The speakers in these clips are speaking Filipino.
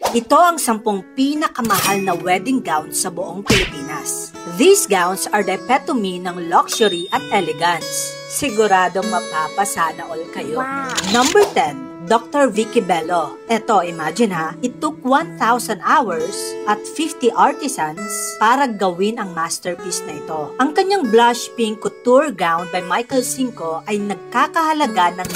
Ito ang 10 pinakamahal na wedding gowns sa buong Pilipinas. These gowns are the epitome ng luxury at elegance. Siguradong mapapasana all kayo. Wow. Number 10, Dr. Vicky Bello. Eto, imagine ha, it took 1,000 hours at 50 artisans para gawin ang masterpiece na ito. Ang kanyang blush pink couture gown by Michael Cinco ay nagkakahalaga ng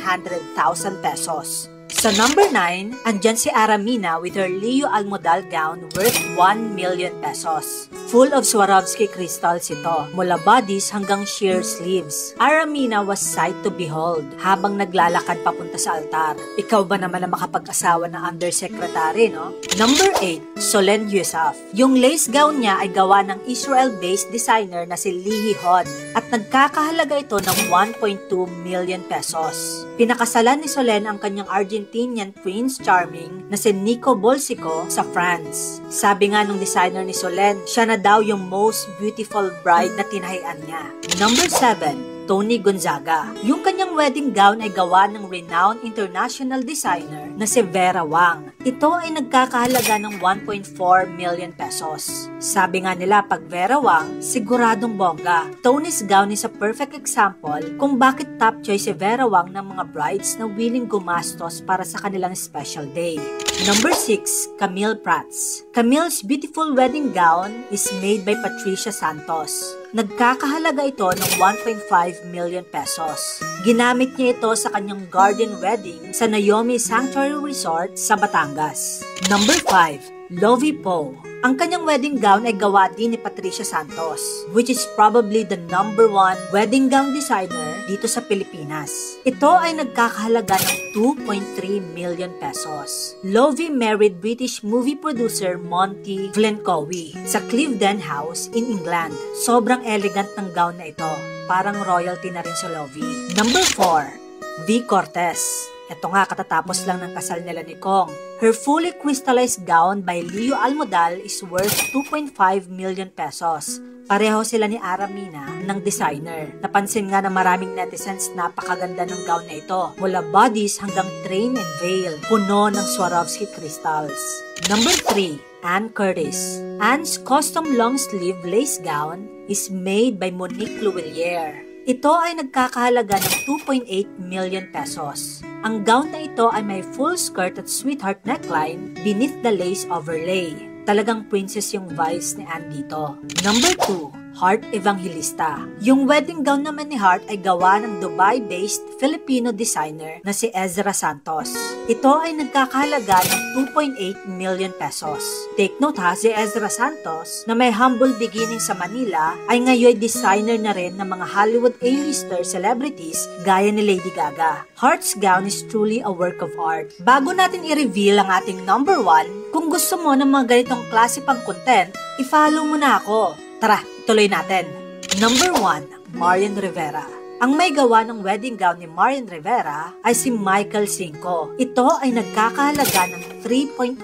900,000 pesos. Sa number 9, andyan si Aramina with her Leo Almodal gown worth 1 million pesos. Full of Swarovski crystals ito, mula bodice hanggang sheer sleeves. Aramina was sight to behold habang naglalakad papunta sa altar. Ikaw ba naman ang makapag-asawa ng undersecretary, no? Number 8, Solen Yusuf. Yung lace gown niya ay gawa ng Israel-based designer na si Lihi Hod at nagkakahalaga ito ng 1.2 million pesos. Pinakasalan ni Solen ang kanyang Argentinian Prince Charming na si Nico Bolsico sa France. Sabi nga nung designer ni Solen, siya na daw yung most beautiful bride na tinahian niya. Number 7, Tony Gonzaga. Yung kanyang wedding gown ay gawa ng renowned international designer na si Vera Wang. Ito ay nagkakahalaga ng 1.4 million pesos. Sabi nga nila, pag Vera Wang, siguradong bongga. Tony's gown is a perfect example kung bakit top choice si Vera Wang ng mga brides na willing gumastos para sa kanilang special day. Number 6, Camille Prats. Camille's beautiful wedding gown is made by Patricia Santos. Nagkakahalaga ito ng 1.5 million pesos. Ginamit niya ito sa kanyang garden wedding sa Naomi Sanctuary Resort sa Batangas. Number 5, Lovie Poe. Ang kanyang wedding gown ay gawa din ni Patricia Santos, which is probably the number 1 wedding gown designer dito sa Pilipinas. Ito ay nagkakahalaga ng 2.3 million pesos. Lovie married British movie producer Monty Glencoe sa Cliveden House in England. Sobrang elegant ng gown na ito. Parang royalty na rin sa Lovie. Number 4, V. Cortez. Ito nga, katatapos lang ng kasal nila ni Kong. Her fully crystallized gown by Leo Almodal is worth 2.5 million pesos. Pareho sila ni Aramina ng designer. Napansin nga ng maraming netizens napakaganda ng gown na ito. Mula bodice hanggang train and veil, puno ng Swarovski crystals. Number 3, Anne Curtis. Anne's custom long sleeve lace gown is made by Monique Louvillier. Ito ay nagkakahalaga ng 2.8 million pesos. Ang gown na ito ay may full skirt at sweetheart neckline beneath the lace overlay. Talagang princess yung vibes ni Anne dito. Number 2, Heart Evangelista. Yung wedding gown naman ni Heart ay gawa ng Dubai-based Filipino designer na si Ezra Santos. Ito ay nagkakahalaga ng 2.8 million pesos. Take note ha, si Ezra Santos na may humble beginning sa Manila ay ngayon designer na rin ng mga Hollywood A-lister celebrities gaya ni Lady Gaga. Heart's gown is truly a work of art. Bago natin i-reveal ang ating number 1, kung gusto mo ng mga ganitong klase pang content, i-follow mo na ako. Tara, tuloy natin. Number 1, Marian Rivera. Ang may gawa ng wedding gown ni Marian Rivera ay si Michael Cinco. Ito ay nagkakahalaga ng 3.1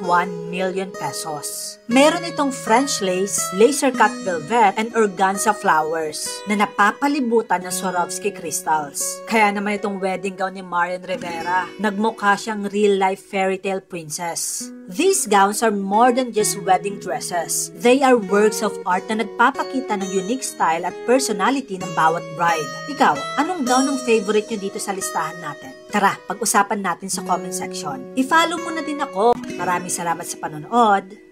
million pesos. Meron itong French lace, laser cut velvet, and organza flowers na napapalibutan ng Swarovski crystals. Kaya naman itong wedding gown ni Marian Rivera, nagmukha siyang real-life fairy tale princess. These gowns are more than just wedding dresses. They are works of art na nagpapakita ng unique style at personality ng bawat bride. Ikaw, anong gown ang favorite nyo dito sa listahan natin? Tara, pag-usapan natin sa comment section. I-follow mo na din ako. Maraming salamat sa panonood.